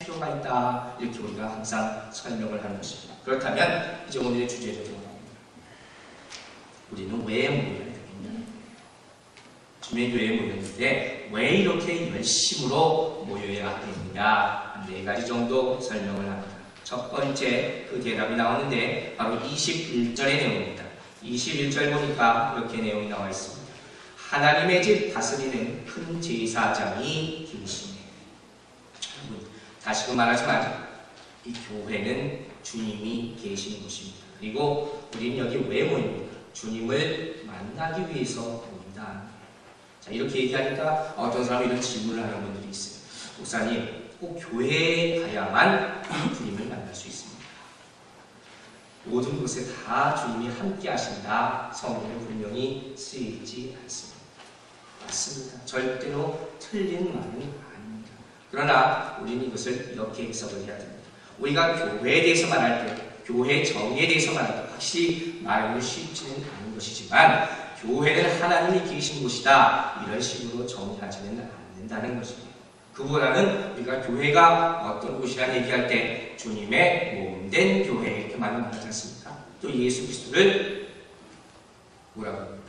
필요가 있다. 이렇게 우리가 항상 설명을 하는 것입니다. 그렇다면 이제 오늘의 주제로 돌아옵니다. 우리는 왜 모여야 되겠냐? 주님의 교회에 모였는데 왜 이렇게 열심으로 모여야 되느냐? 4가지 정도 설명을 합니다. 첫 번째 그 대답이 나오는데 바로 21절의 내용입니다. 21절 보니까 이렇게 내용이 나와 있습니다. 하나님의 집 다스리는 큰 제사장이 계시네. 여러분, 다시금 말하지만 이 교회는 주님이 계시는 곳입니다. 그리고 우리는 여기 왜 모입니까? 주님을 만나기 위해서 모인다. 자, 이렇게 얘기하니까 어떤 사람이 이런 질문을 하는 분들이 있어요. 목사님, 꼭 교회에 가야만 주님을 만날 수 있습니다. 모든 곳에 다 주님이 함께 하신다. 성경에 분명히 쓰여있지 않습니다. 맞습니다. 절대로 틀린 말은 아닙니다. 그러나 우리는 이것을 이렇게 해석을 해야 됩니다. 우리가 교회에 대해서 말할 때, 교회 정의에 대해서 말할 때 확실히 말하기 쉽지는 않은 것이지만 교회는 하나님이 계신 곳이다. 이런 식으로 정의하지는 않는다는 것입니다. 그보다는 우리가 교회가 어떤 곳이라 얘기할 때 주님의 몸된 교회 이렇게 많이 말하지 않습니까? 또 예수 그리스도를 뭐라고 합니까?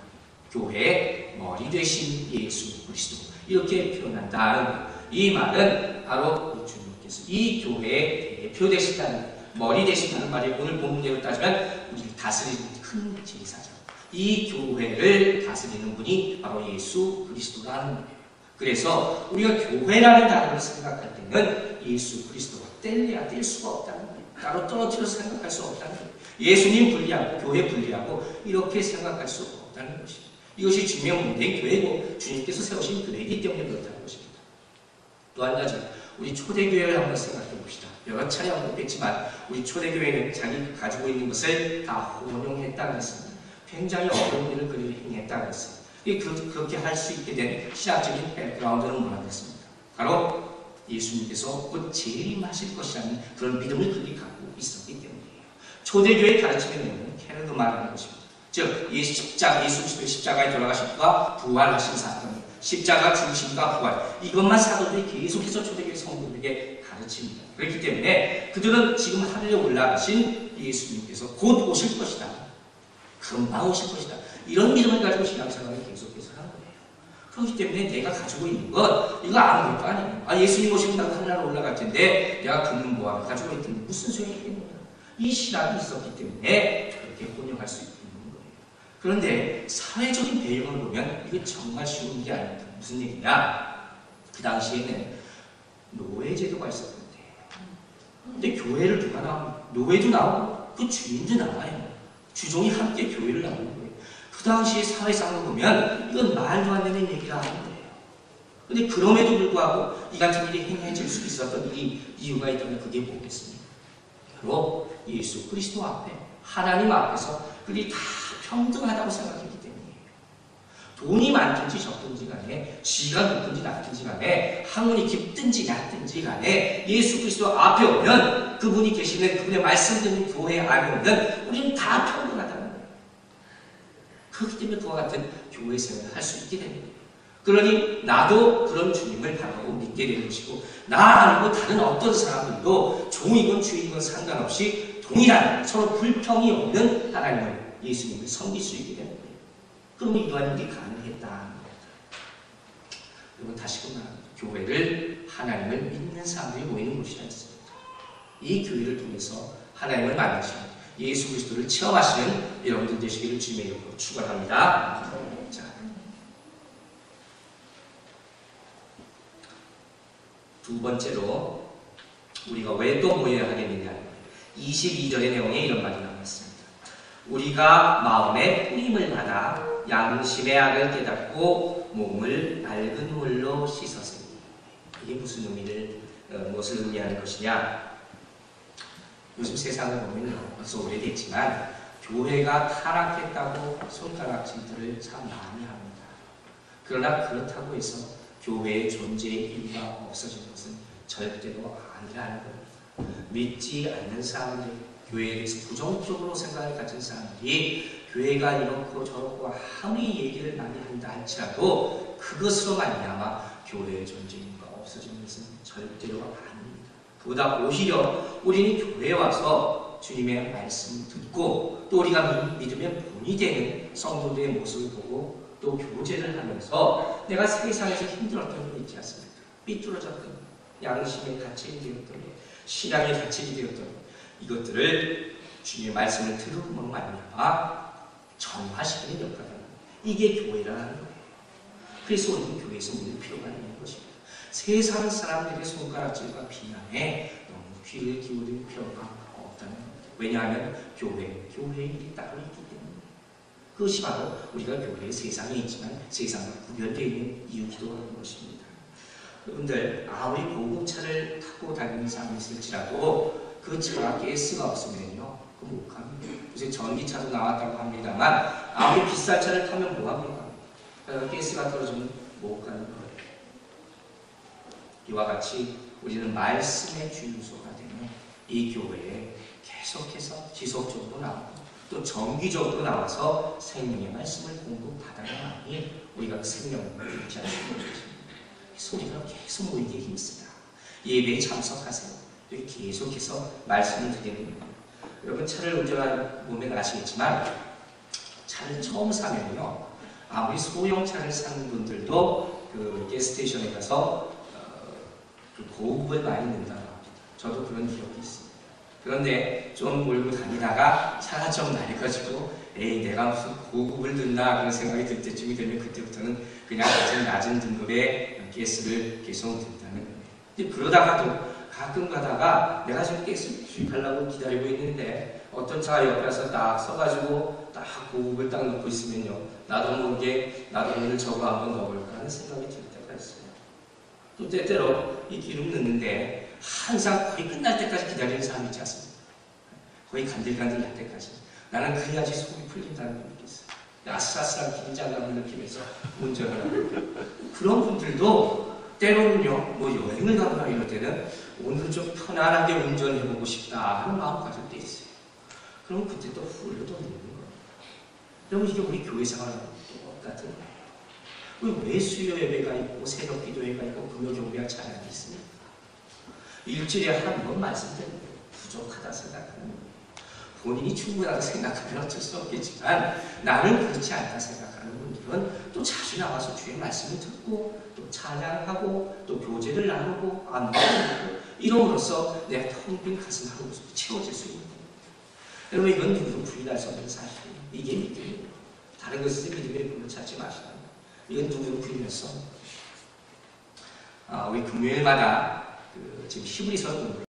교회의 머리 되신 예수 그리스도 이렇게 표현한다는 이 말은 바로 주님께서 이 교회의 대표 되신다는 머리 되신다는 말이 오늘 본문대로 따지면 우리를 다스리는 큰 제사장 이 교회를 다스리는 분이 바로 예수 그리스도라는 거예요. 그래서 우리가 교회라는 단어를 생각할 때는 예수 그리스도가 뗄래야 뗄 수가 없다는 거예요. 따로 떨어뜨려서 생각할 수 없다는 거예요. 예수님 분리하고 교회 분리하고 이렇게 생각할 수 없다는 것입니다. 이것이 주님의 몸된 교회고 주님께서 세우신 교회이기 때문에 그렇다는 것입니다. 또 한 가지 우리 초대교회를 한번 생각해 봅시다. 여러 차례 언급했지만 우리 초대교회는 자기 가지고 있는 것을 다 혼용했다고 했습니다. 굉장히 어려운 일을 그들이 행했다고 했어요. 그렇게 할 수 있게 된 신학적인 백그라운드는 뭐라겠습니까? 바로 예수님께서 곧 재림하실 것이라는 그런 믿음을 그들이 갖고 있었기 때문이에요. 초대교회의 가르침의 내용은 캐르드 말하는 것입니다. 즉, 예수 그리스도의 십자가에 돌아가심과 부활하신 사건, 십자가 죽으심과 부활, 이것만 사도들이 계속해서 초대교회 성도들에게 가르칩니다. 그렇기 때문에 그들은 지금 하늘에 올라가신 예수님께서 곧 오실 것이다. 금방 오실 것이다. 이런 믿음을 가지고 신앙생활을 계속해서 하는 거예요. 그렇기 때문에 내가 가지고 있는 것, 이거 아무것도 아니에요. 예수님 오신다고 하늘나라 올라갈 텐데 내가 금은 뭐하고 가지고 있던데 무슨 소용이 있겠느냐. 이 신학이 있었기 때문에 그렇게 혼용할 수 있는 거예요. 그런데 사회적인 배경을 보면 이게 정말 쉬운 게 아닙니다. 무슨 얘기냐? 그 당시에는 노예제도가 있었는데 근데 교회를 누가 나옵니까? 노예도 나오고 그 주인도 나와요. 주종이 함께 교회를 나오는 거예요. 그 당시의 사회상으로 보면 이건 말도 안 되는 얘기라 하는 거예요. 근데 그럼에도 불구하고 이 같은 일이 행해질 수 있었던 이유가 있다면 그게 뭐겠습니까? 바로 예수 그리스도 앞에 하나님 앞에서 그들이 다 평등하다고 생각했기 때문이에요. 돈이 많든지 적든지 간에 지가 높든지 낮든지 간에 학문이 깊든지 얕든지 간에 예수 그리스도 앞에 오면 그분이 계시는 그분의 말씀 듣는 교회 안에 오면 우리는 다 평등하다는 거예요. 그렇기 때문에 그와 같은 교회 생활을 할 수 있게 되는 거예요. 그러니 나도 그런 주님을 바라고 믿게 되는 것이고 나 아니고 다른 어떤 사람들도 종이건 주인건 상관없이 동일한 서로 불평이 없는 하나님을 예수님을 섬길 수 있게 되는 거예요. 그럼 이러한 일이 가능했다는 겁니다. 여러분 다시금 말합니다. 교회를 하나님을 믿는 사람들이 모이는 곳이라 했습니다. 이 교회를 통해서 하나님을 만나시는 예수 그리스도를 체험하시는 여러분들 되시기를 주님의 이름으로 축원합니다. 자, 두 번째로 우리가 왜 또 모여야 하겠느냐 22절의 내용에 이런 말이 나왔습니다. 우리가 마음에 뿌림을 받아 양심의 악을 깨닫고 몸을 맑은 물로 씻었으니 이게 무슨 무엇을 의미하는 것이냐? 요즘 세상을 보면 벌써 오래됐지만 교회가 타락했다고 손가락질들을 참 많이 합니다. 그러나 그렇다고 해서 교회의 존재의 이유가 없어진 것은 절대로 아니라는 겁니다. 믿지 않는 사람들, 교회에 대해서 부정적으로 생각을 가진 사람들이 교회가 이렇고 저렇고 아무리 얘기를 많이 한다 할지라도 그것으로 말미암아 교회의 존재 이유가 없어지는 것은 절대로 아닙니다. 그보다 오히려 우리는 교회에 와서 주님의 말씀을 듣고 또 우리가 믿으면 본이 되는 성도들의 모습을 보고 또 교제를 하면서 내가 세상에서 힘들었던 거 있지 않습니까? 삐뚤어졌던 양심의 갇히게 되었던 신앙의 갇히게 되었던 이것들을 주님의 말씀을 들음으로 말미암아 전파시키는 역할을 합니다. 이게 교회라는 거예요. 그래서 우리는 교회에서 늘 필요가 있는 것입니다. 세상 사람들의 손가락질과 비난에 너무 귀를 기울일 필요가 없다는 겁니다. 왜냐하면 교회의 일이 따로 있기 때문에 그것이 바로 우리가 교회의 세상에 있지만 세상과 구별되어 있는 이유기도 하는 것입니다. 여러분들 아무리 고급차를 타고 다니는 사람이 있을지라도 그 차가 가스가 없으면요 그 못 갑니다. 요새 전기차도 나왔다고 합니다만 아무리 비싼 차를 타면 뭐 합니까? 가스가 떨어지면 못 가는 거예요. 이와 같이 우리는 말씀의 주유소가 되는 이 교회에 계속해서 지속적으로 나오고 또 정기적으로 나와서 생명의 말씀을 공급받아야만이 우리가 그 생명을 잃지 않는 것입니다. 그래서 우리가 계속 모이기에 힘쓰다. 예배에 참석하세요. 여기 계속해서 말씀을 드리는 겁니다. 여러분 차를 운전하는 보면 아시겠지만 차를 처음 사면요 아무리 소형차를 사는 분들도 그 가스스테이션에 가서 그 고급을 많이 넣는다고 합니다. 저도 그런 기억이 있습니다. 그런데 좀 몰고 다니다가 차가 좀 낡아지고 에이 내가 무슨 고급을 넣나 그런 생각이 들 때쯤이 되면 그때부터는 그냥 낮은 등급의 가스를 계속 넣는다는 거예요. 근데 그러다가도 가끔 가다가 내가 지금 가스 주입하려고 기다리고 있는데 어떤 차가 옆에 와서 딱 써가지고 딱 고급을 딱 넣고 있으면요 나도 모르게 나도 오늘 저거 한번 넣어볼까 하는 생각이 들 때가 있어요. 또 때때로 이 기름 넣는데 항상 거의 끝날 때까지 기다리는 사람이 있지 않습니까? 거의 간질간질 날 때까지 나는 그래야지 속이 풀린다는 걸 느꼈어요. 아슬아슬한 긴장감을 느끼면서 운전을 하고 그런 분들도 때로는요 뭐 여행을 가거나 이럴 때는 오늘 좀 편안하게 운전해보고 싶다 하는 마음 가질 때 있어요. 그럼 그때 또 훌러 또 넣는 거예요. 그럼 이게 우리 교회 생활하고 똑같은 거예요. 왜 수요 예배가 있고 새벽 기도회가 있고 금요 경배가 찬양이 있습니까? 일주일에 한 번 말씀드리는 거예요. 부족하다 생각하는 거예요. 본인이 충분하다 생각하면 어쩔 수 없겠지만 나는 그렇지 않다 생각하는 분들은 또 자주 나와서 주의 말씀을 듣고 또 찬양하고 또 교제를 나누고 안부하고 이름으로써 내가 텅 빈 가슴 하고 채워질 수 있는 겁니다. 여러분 이건 누구도 부인할 수 없는 사실이에요. 이게 믿음이에요. 다른 것을 믿음의 불을 찾지 마시라. 이건 누구도 부인할 수 없는 것입니다. 우리 금요일마다 지금 히브리서 공부를